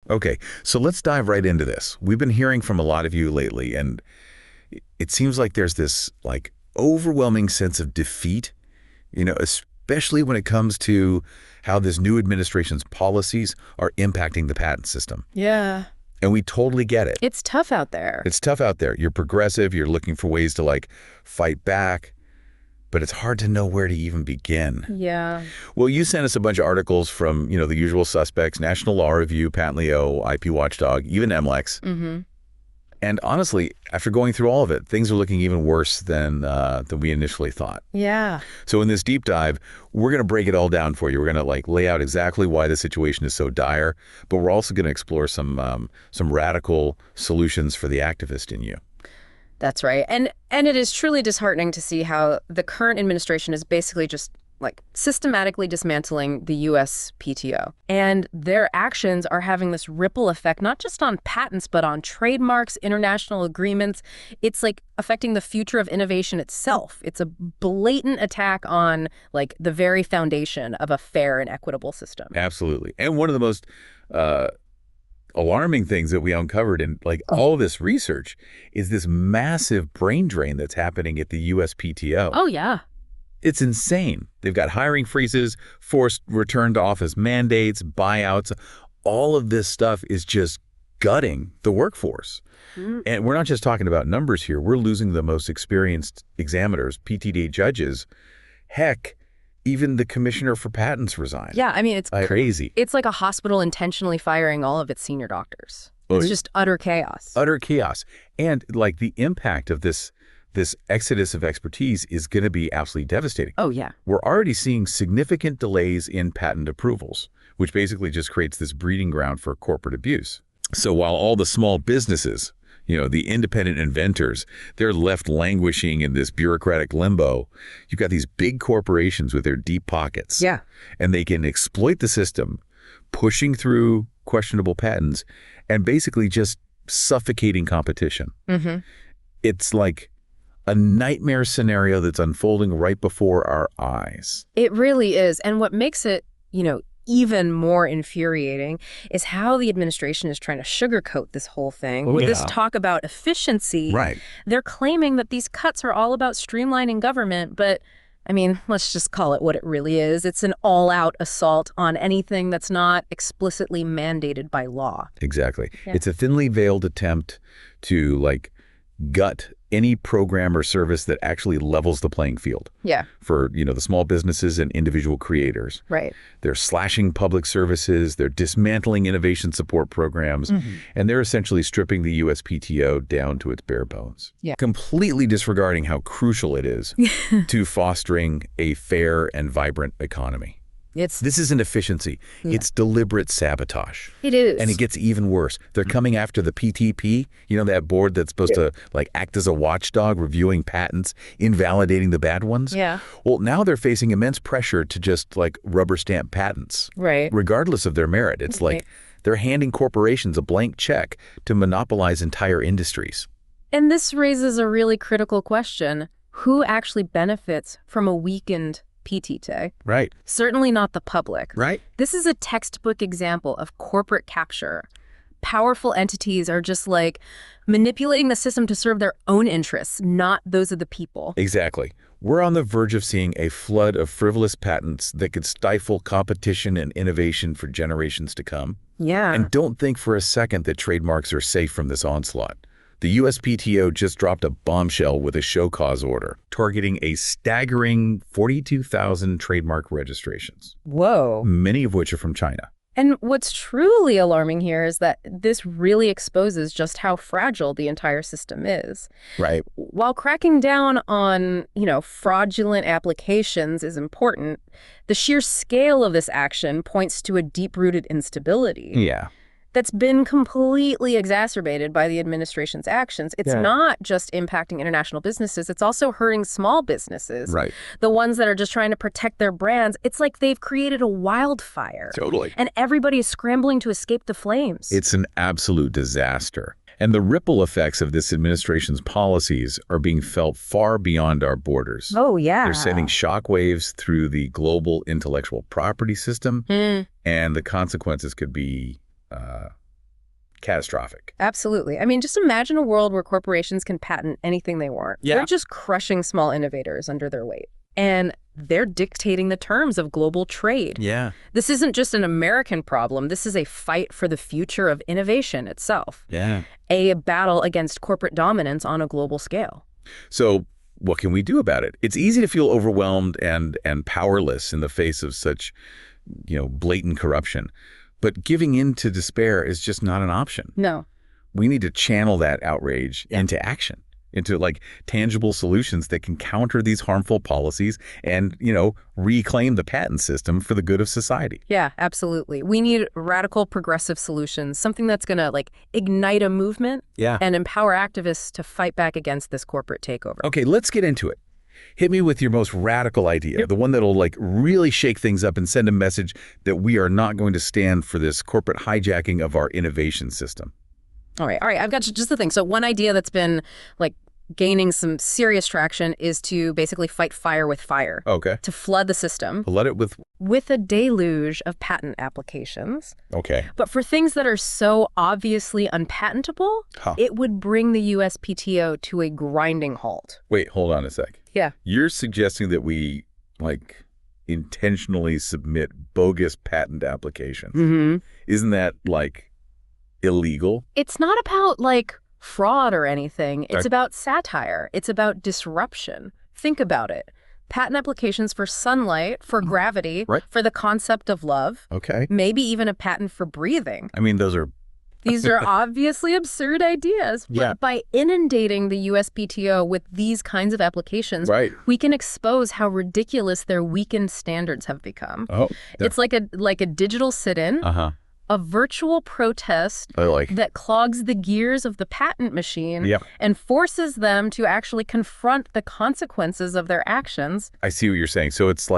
Okay, so let's dive right into this. We've been hearing from a lot of you lately, and it seems like there's this overwhelming sense of defeat, especially when it comes to how this new administration's policies are impacting the patent system. Yeah. And we totally get it. It's tough out there. It's tough out there. You're progressive, you're looking for ways to fight back, but it's hard to know where to even begin. Yeah. Well, you sent us a bunch of articles from, the usual suspects, National Law Review, Patent Leo, IP Watchdog, even MLEX. Mm-hmm. And honestly, after going through all of it, things are looking even worse than we initially thought. Yeah. So in this deep dive, we're going to break it all down for you. We're going to lay out exactly why the situation is so dire, but we're also going to explore some radical solutions for the activist in you. That's right. And it is truly disheartening to see how the current administration is basically just systematically dismantling the USPTO. And their actions are having this ripple effect, not just on patents, but on trademarks, international agreements. It's affecting the future of innovation itself. It's a blatant attack on the very foundation of a fair and equitable system. Absolutely. And one of the most alarming things that we uncovered in all this research is this massive brain drain that's happening at the USPTO. Oh, yeah. It's insane. They've got hiring freezes, forced return to office mandates, buyouts. All of this stuff is just gutting the workforce. Mm. And we're not just talking about numbers here. We're losing the most experienced examiners, PTD judges. Heck, even the commissioner for patents resigned. Yeah, I mean, it's crazy. It's like a hospital intentionally firing all of its senior doctors. It's just utter chaos. Utter chaos. And the impact of this exodus of expertise is going to be absolutely devastating. Oh, yeah. We're already seeing significant delays in patent approvals, which basically just creates this breeding ground for corporate abuse. So while all the small businesses, the independent inventors, they're left languishing in this bureaucratic limbo, you've got these big corporations with their deep pockets. Yeah. And they can exploit the system, pushing through questionable patents and basically just suffocating competition. Mm-hmm. It's a nightmare scenario that's unfolding right before our eyes. It really is. And what makes it, even more infuriating is how the administration is trying to sugarcoat this whole thing. With this talk about efficiency, right? They're claiming that these cuts are all about streamlining government, but I mean, let's just call it what it really is. It's an all-out assault on anything that's not explicitly mandated by law. Exactly. Yeah. It's a thinly veiled attempt to gut any program or service that actually levels the playing field. Yeah. For, the small businesses and individual creators. Right. They're slashing public services, they're dismantling innovation support programs, and they're essentially stripping the USPTO down to its bare bones. Yeah. Completely disregarding how crucial it is to fostering a fair and vibrant economy. This isn't efficiency. Yeah. It's deliberate sabotage. It is. And it gets even worse. They're coming after the PTP, that board that's supposed to act as a watchdog, reviewing patents, invalidating the bad ones. Yeah. Well, now they're facing immense pressure to just rubber stamp patents. Right. Regardless of their merit. It's they're handing corporations a blank check to monopolize entire industries. And this raises a really critical question. Who actually benefits from a weakened PTT? Right. Certainly not the public. Right. This is a textbook example of corporate capture. Powerful entities are just manipulating the system to serve their own interests, not those of the people. Exactly. We're on the verge of seeing a flood of frivolous patents that could stifle competition and innovation for generations to come. Yeah. And don't think for a second that trademarks are safe from this onslaught. The USPTO just dropped a bombshell with a show cause order, targeting a staggering 42,000 trademark registrations. Whoa. Many of which are from China. And what's truly alarming here is that this really exposes just how fragile the entire system is. Right. While cracking down on, fraudulent applications is important, the sheer scale of this action points to a deep-rooted instability. Yeah. That's been completely exacerbated by the administration's actions. It's not just impacting international businesses, it's also hurting small businesses. Right. The ones that are just trying to protect their brands. It's like they've created a wildfire. Totally. And everybody is scrambling to escape the flames. It's an absolute disaster. And the ripple effects of this administration's policies are being felt far beyond our borders. Oh, yeah. They're sending shockwaves through the global intellectual property system, and the consequences could be catastrophic. Absolutely. I mean, just imagine a world where corporations can patent anything they want. Yeah. They're just crushing small innovators under their weight. And they're dictating the terms of global trade. Yeah. This isn't just an American problem. This is a fight for the future of innovation itself. Yeah. A battle against corporate dominance on a global scale. So what can we do about it? It's easy to feel overwhelmed and powerless in the face of such, blatant corruption. But giving in to despair is just not an option. No. We need to channel that outrage into action, into tangible solutions that can counter these harmful policies and, reclaim the patent system for the good of society. Yeah, absolutely. We need radical progressive solutions, something that's going to ignite a movement and empower activists to fight back against this corporate takeover. Okay, let's get into it. Hit me with your most radical idea, the one that'll really shake things up and send a message that we are not going to stand for this corporate hijacking of our innovation system. All right. I've got just the thing. So one idea that's been gaining some serious traction is to basically fight fire with fire. Okay. To flood the system. Flood it with a deluge of patent applications. Okay. But for things that are so obviously unpatentable, it would bring the USPTO to a grinding halt. Wait, hold on a sec. Yeah. You're suggesting that we intentionally submit bogus patent applications. Mm-hmm. Isn't that illegal? It's not about fraud or anything. It's about satire. It's about disruption. Think about it. Patent applications for sunlight, for gravity, for the concept of love. Okay. Maybe even a patent for breathing. I mean, These are obviously absurd ideas. Yeah. But by inundating the USPTO with these kinds of applications, we can expose how ridiculous their weakened standards have become. Oh. It's like a digital sit-in. Uh-huh. A virtual protest that clogs the gears of the patent machine and forces them to actually confront the consequences of their actions. I see what you're saying. So it's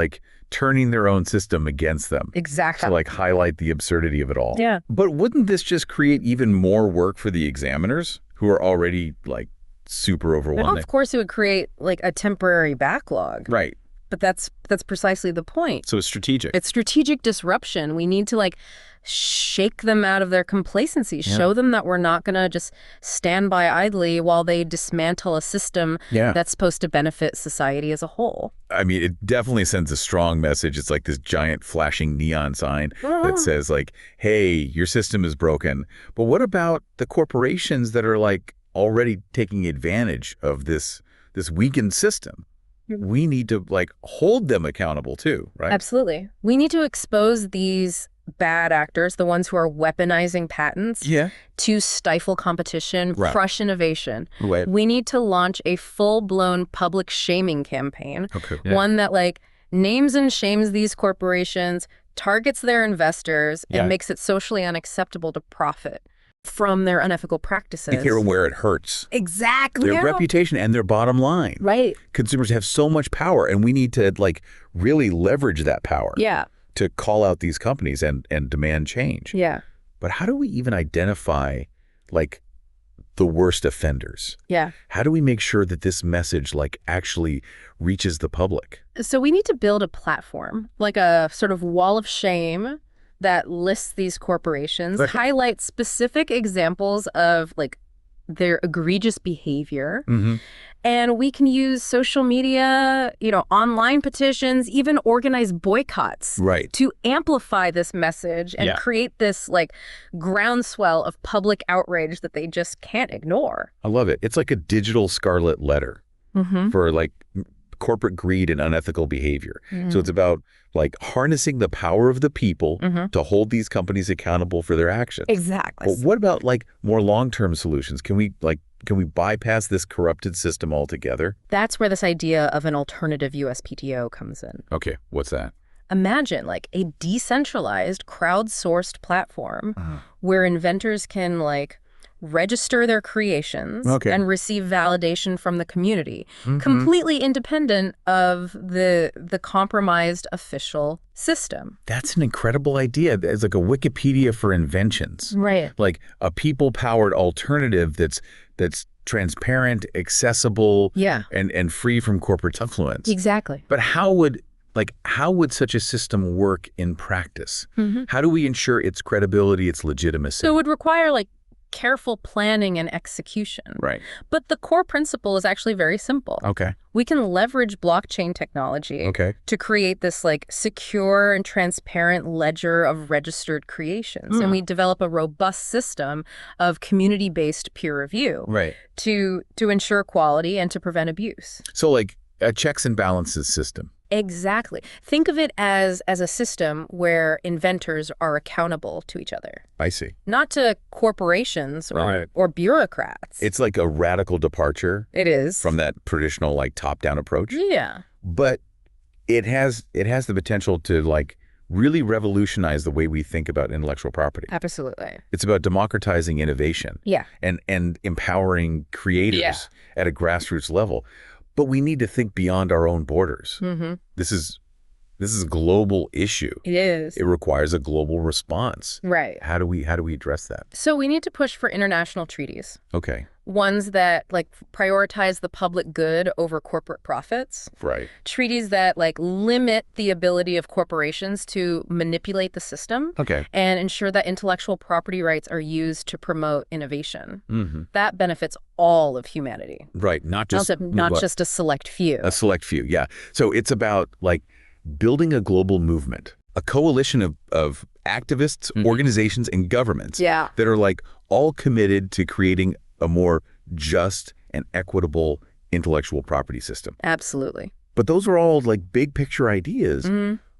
turning their own system against them. Exactly. To highlight the absurdity of it all. Yeah. But wouldn't this just create even more work for the examiners who are already super overwhelmed? Well, of course, it would create a temporary backlog. Right. But that's precisely the point. So it's strategic. It's strategic disruption. We need to shake them out of their complacency, show them that we're not going to just stand by idly while they dismantle a system that's supposed to benefit society as a whole. I mean, it definitely sends a strong message. It's this giant flashing neon sign that says hey, your system is broken. But what about the corporations that are already taking advantage of this weakened system? We need to hold them accountable too, right? Absolutely. We need to expose these bad actors, the ones who are weaponizing patents, to stifle competition, crush innovation. Right. We need to launch a full-blown public shaming campaign, one that names and shames these corporations, targets their investors, and makes it socially unacceptable to profit from their unethical practices. Here where it hurts. Exactly. Their reputation and their bottom line. Right. Consumers have so much power, and we need to really leverage that power. Yeah. To call out these companies and demand change. Yeah. But how do we even identify the worst offenders? Yeah. How do we make sure that this message actually reaches the public? So we need to build a platform, a sort of wall of shame that lists these corporations, highlights specific examples of their egregious behavior. Mm-hmm. And we can use social media, online petitions, even organize boycotts to amplify this message and create this groundswell of public outrage that they just can't ignore. I love it. It's like a digital scarlet letter for corporate greed and unethical behavior. So it's about harnessing the power of the people to hold these companies accountable for their actions. Exactly. But what about more long-term solutions? Can we bypass this corrupted system altogether? That's where this idea of an alternative USPTO comes in. Okay, what's that? Imagine a decentralized, crowdsourced platform where inventors can register their creations and receive validation from the community, completely independent of the compromised official system. That's an incredible idea. It's like a Wikipedia for inventions. Right. A people-powered alternative that's transparent, accessible, and free from corporate influence. Exactly. But how would such a system work in practice? How do we ensure its credibility, its legitimacy? So it would require careful planning and execution. Right. But the core principle is actually very simple. Okay. We can leverage blockchain technology to create this like secure and transparent ledger of registered creations. And we develop a robust system of community-based peer review to ensure quality and to prevent abuse. So like a checks and balances system. Exactly. Think of it as a system where inventors are accountable to each other. I see. Not to corporations or bureaucrats. It's like a radical departure. It is. From that traditional like top-down approach. Yeah. But it has the potential to like really revolutionize the way we think about intellectual property. Absolutely. It's about democratizing innovation. Yeah. And empowering creators at a grassroots level. But we need to think beyond our own borders. This is a global issue. It is. It requires a global response. Right. How do we address that? So we need to push for international treaties. Okay. Ones that like prioritize the public good over corporate profits. Right. Treaties that like limit the ability of corporations to manipulate the system. Okay. And ensure that intellectual property rights are used to promote innovation. That benefits all of humanity. Right. Not just just a select few. A select few. Yeah. So it's about like building a global movement, a coalition of activists, organizations, and governments that are like all committed to creating a more just and equitable intellectual property system. Absolutely. But those are all like big picture ideas.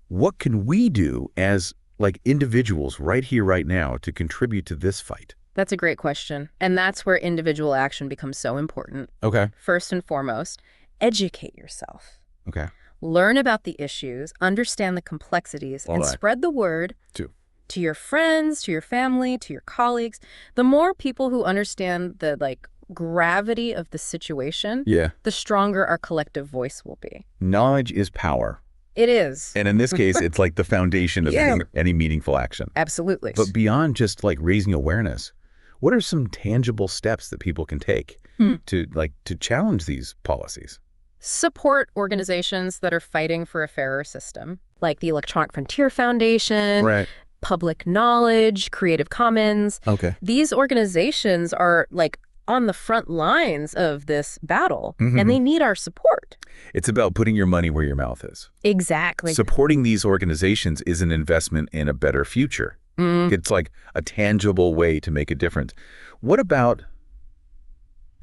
What can we do as like individuals right here, right now to contribute to this fight? That's a great question. And that's where individual action becomes so important. Okay. First and foremost, educate yourself. Okay. Learn about the issues, understand the complexities, and spread the word to your friends, to your family, to your colleagues. The more people who understand the like gravity of the situation, the stronger our collective voice will be. Knowledge is power. It is. And in this case, it's like the foundation of any meaningful action. Absolutely. But beyond just like raising awareness, what are some tangible steps that people can take to challenge these policies? Support organizations that are fighting for a fairer system, like the Electronic Frontier Foundation, Public Knowledge, Creative Commons. Okay. These organizations are like on the front lines of this battle, and they need our support. It's about putting your money where your mouth is. Exactly. Supporting these organizations is an investment in a better future. It's like a tangible way to make a difference. What about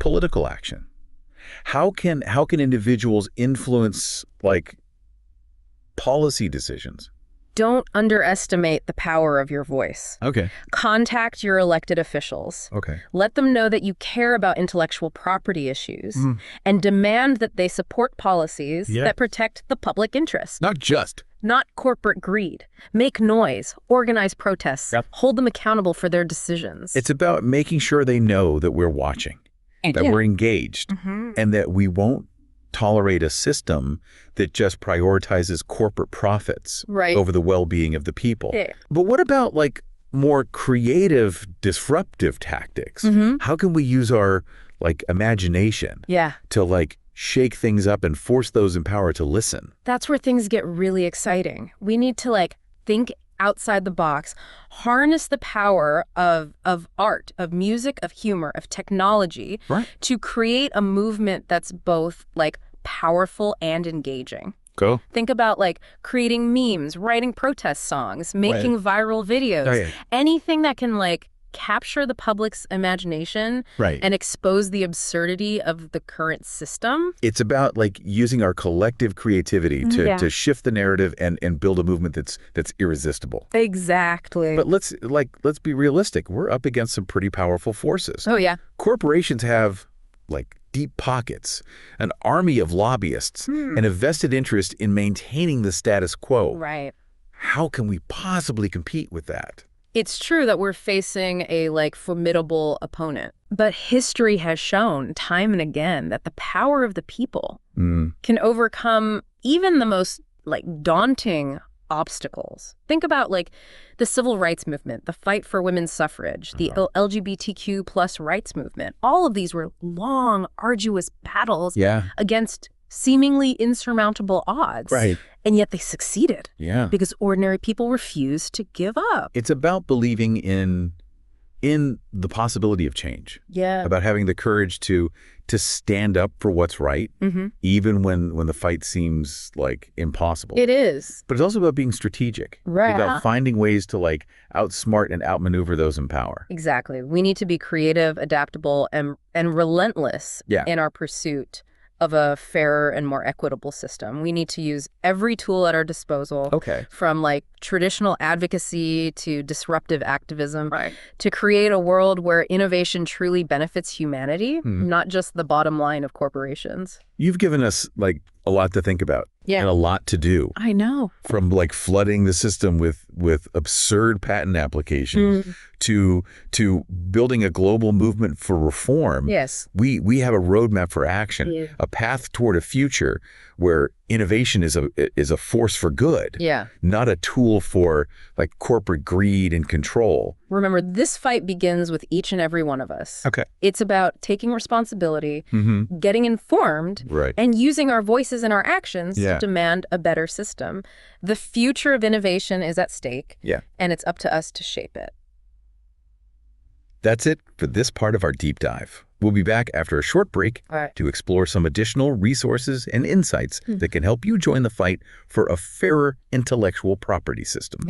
political action? How can individuals influence like policy decisions? Don't underestimate the power of your voice. Okay. Contact your elected officials. Okay. Let them know that you care about intellectual property issues and demand that they support policies that protect the public interest. Not corporate greed. Make noise, organize protests, hold them accountable for their decisions. It's about making sure they know that we're watching, that we're engaged, and that we won't tolerate a system that just prioritizes corporate profits over the well-being of the people. But what about like more creative, disruptive tactics? How can we use our like imagination to like shake things up and force those in power to listen? That's where things get really exciting. We need to like think outside the box, harness the power of art, of music, of humor, of technology to create a movement that's both like powerful and engaging. Go. Think about like creating memes, writing protest songs, making viral videos, anything that can like capture the public's imagination and expose the absurdity of the current system. It's about like using our collective creativity to shift the narrative and build a movement that's irresistible. Exactly. But let's be realistic. We're up against some pretty powerful forces. Oh yeah. Corporations have like deep pockets, an army of lobbyists, and a vested interest in maintaining the status quo. Right. How can we possibly compete with that? It's true that we're facing a like formidable opponent, but history has shown time and again that the power of the people can overcome even the most like daunting obstacles. Think about like the civil rights movement, the fight for women's suffrage, the LGBTQ plus rights movement. All of these were long, arduous battles against seemingly insurmountable odds. And yet they succeeded. Because ordinary people refused to give up. It's about believing in in the possibility of change. Yeah. About having the courage to stand up for what's right, even when the fight seems like impossible. It is. But it's also about being strategic. Right. About finding ways to like outsmart and outmaneuver those in power. Exactly. We need to be creative, adaptable, and relentless in our pursuit of a fairer and more equitable system. We need to use every tool at our disposal, from like traditional advocacy to disruptive activism, to create a world where innovation truly benefits humanity, not just the bottom line of corporations. You've given us like a lot to think about and a lot to do. I know. From like flooding the system with absurd patent applications to building a global movement for reform. Yes. We have a roadmap for action, a path toward a future where innovation is a force for good, not a tool for like corporate greed and control. Remember, this fight begins with each and every one of us. It's about taking responsibility, getting informed, and using our voices and our actions to demand a better system. The future of innovation is at stake, and it's up to us to shape it. That's it for this part of our deep dive. We'll be back after a short break to explore some additional resources and insights that can help you join the fight for a fairer intellectual property system.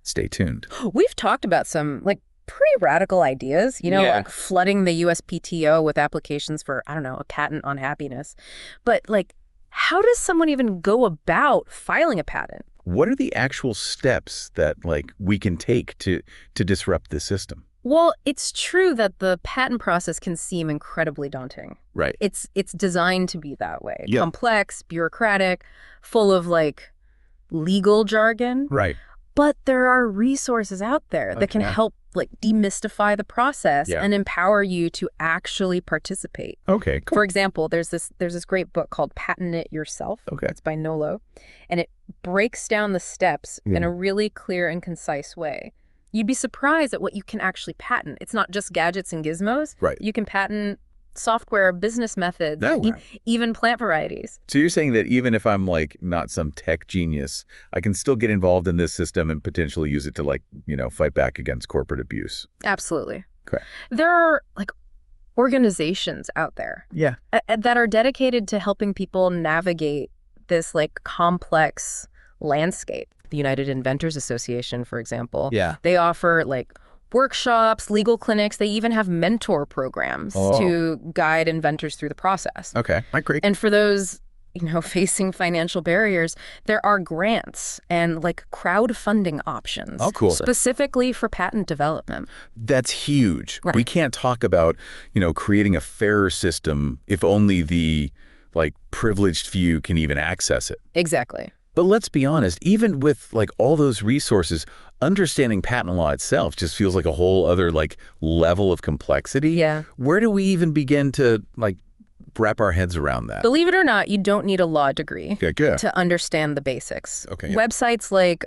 Stay tuned. We've talked about some like pretty radical ideas, like flooding the USPTO with applications for, I don't know, a patent on happiness. But like, how does someone even go about filing a patent? What are the actual steps that like we can take to disrupt this system? Well, it's true that the patent process can seem incredibly daunting. It's designed to be that way. Complex, bureaucratic, full of like legal jargon. But there are resources out there that can help like demystify the process and empower you to actually participate. For example, there's this great book called Patent It Yourself. It's by Nolo, and it breaks down the steps in a really clear and concise way. You'd be surprised at what you can actually patent. It's not just gadgets and gizmos. You can patent software, business methods, even plant varieties. So you're saying that even if I'm like not some tech genius, I can still get involved in this system and potentially use it to like, fight back against corporate abuse? Absolutely. There are like organizations out there that are dedicated to helping people navigate this like complex landscape. The United Inventors Association, for example. They offer like workshops, legal clinics. They even have mentor programs to guide inventors through the process. Great. And for those, facing financial barriers, there are grants and like crowdfunding options. Specifically for patent development. That's huge. We can't talk about, creating a fairer system if only the like privileged few can even access it. Exactly. But let's be honest, even with like all those resources, understanding patent law itself just feels like a whole other like level of complexity. Where do we even begin to like wrap our heads around that? Believe it or not, you don't need a law degree to understand the basics. Websites like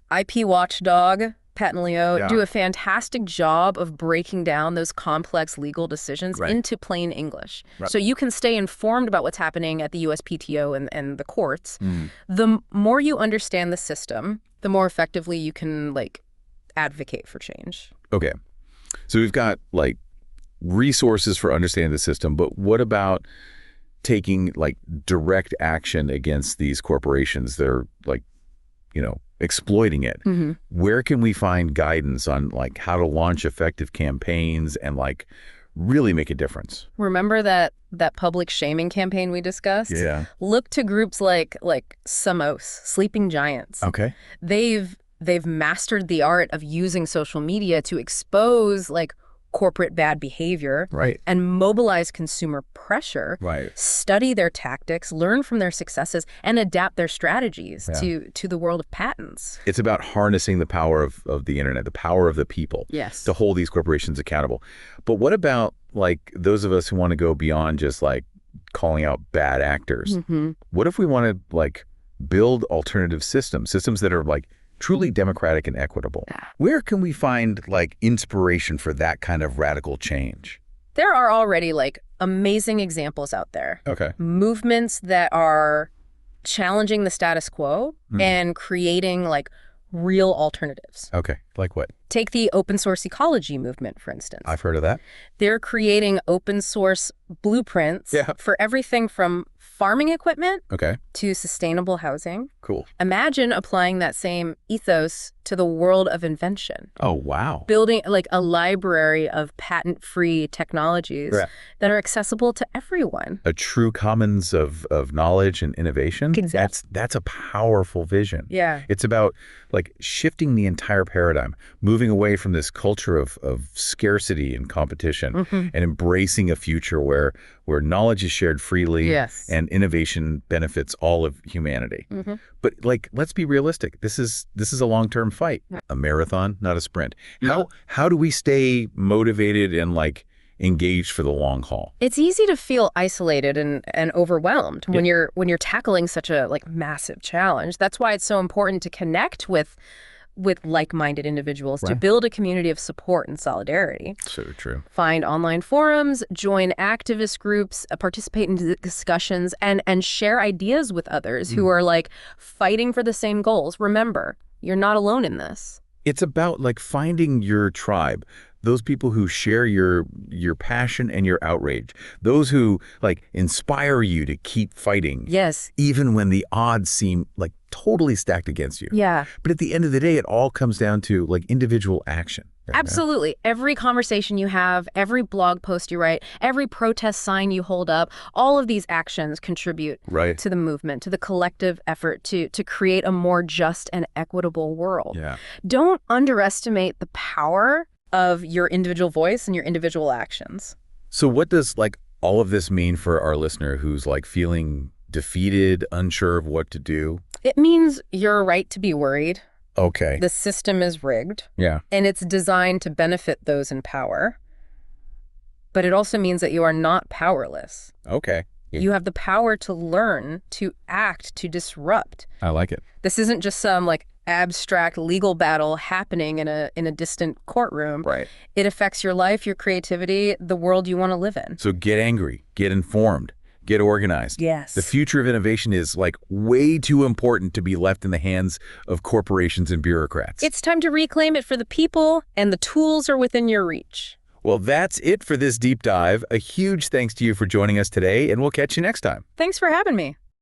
IP Watchdog, Patentleo do a fantastic job of breaking down those complex legal decisions into plain English. So you can stay informed about what's happening at the USPTO and the courts. The more you understand the system, the more effectively you can like advocate for change. So we've got like resources for understanding the system, but what about taking like direct action against these corporations that are like, exploiting it? Where can we find guidance on like how to launch effective campaigns and like really make a difference? Remember that public shaming campaign we discussed? Look to groups like Samos, Sleeping Giants. They've mastered the art of using social media to expose like corporate bad behavior and mobilize consumer pressure, study their tactics, learn from their successes, and adapt their strategies to the world of patents. It's about harnessing the power of the internet, the power of the people to hold these corporations accountable. But what about like those of us who want to go beyond just like calling out bad actors? What if we want to like build alternative systems that are like truly democratic and equitable? Where can we find like inspiration for that kind of radical change? There are already like amazing examples out there. Movements that are challenging the status quo and creating like real alternatives. Like what? Take the open source ecology movement, for instance. I've heard of that. They're creating open source blueprints for everything from farming equipment to sustainable housing. Cool. Imagine applying that same ethos to the world of invention. Oh, wow. Building like a library of patent-free technologies that are accessible to everyone. A true commons of knowledge and innovation. Exactly. That's a powerful vision. Yeah. It's about like shifting the entire paradigm, moving away from this culture of scarcity and competition and embracing a future where knowledge is shared freely and innovation benefits all of humanity. But like, let's be realistic. This is a long-term fight, a marathon, not a sprint. How do we stay motivated and like engaged for the long haul? It's easy to feel isolated and overwhelmed when you're tackling such a like massive challenge. That's why it's so important to connect with like-minded individuals to build a community of support and solidarity. So true. Find online forums, join activist groups, participate in discussions, and share ideas with others who are like fighting for the same goals. Remember, you're not alone in this. It's about like finding your tribe, those people who share your passion and your outrage, those who like inspire you to keep fighting. Yes. Even when the odds seem like totally stacked against you. Yeah. But at the end of the day, it all comes down to like individual action. Right? Absolutely. Every conversation you have, every blog post you write, every protest sign you hold up, all of these actions contribute to the movement, to the collective effort to create a more just and equitable world. Yeah. Don't underestimate the power of your individual voice and your individual actions. So what does like all of this mean for our listener who's like feeling defeated, unsure of what to do? It means you're right to be worried. Okay. The system is rigged. Yeah. And it's designed to benefit those in power. But it also means that you are not powerless. Okay. You have the power to learn, to act, to disrupt. I like it. This isn't just some like abstract legal battle happening in a distant courtroom. Right. It affects your life, your creativity, the world you want to live in. So get angry, get informed, get organized. Yes. The future of innovation is like way too important to be left in the hands of corporations and bureaucrats. It's time to reclaim it for the people, and the tools are within your reach. Well, that's it for this deep dive. A huge thanks to you for joining us today, and we'll catch you next time. Thanks for having me.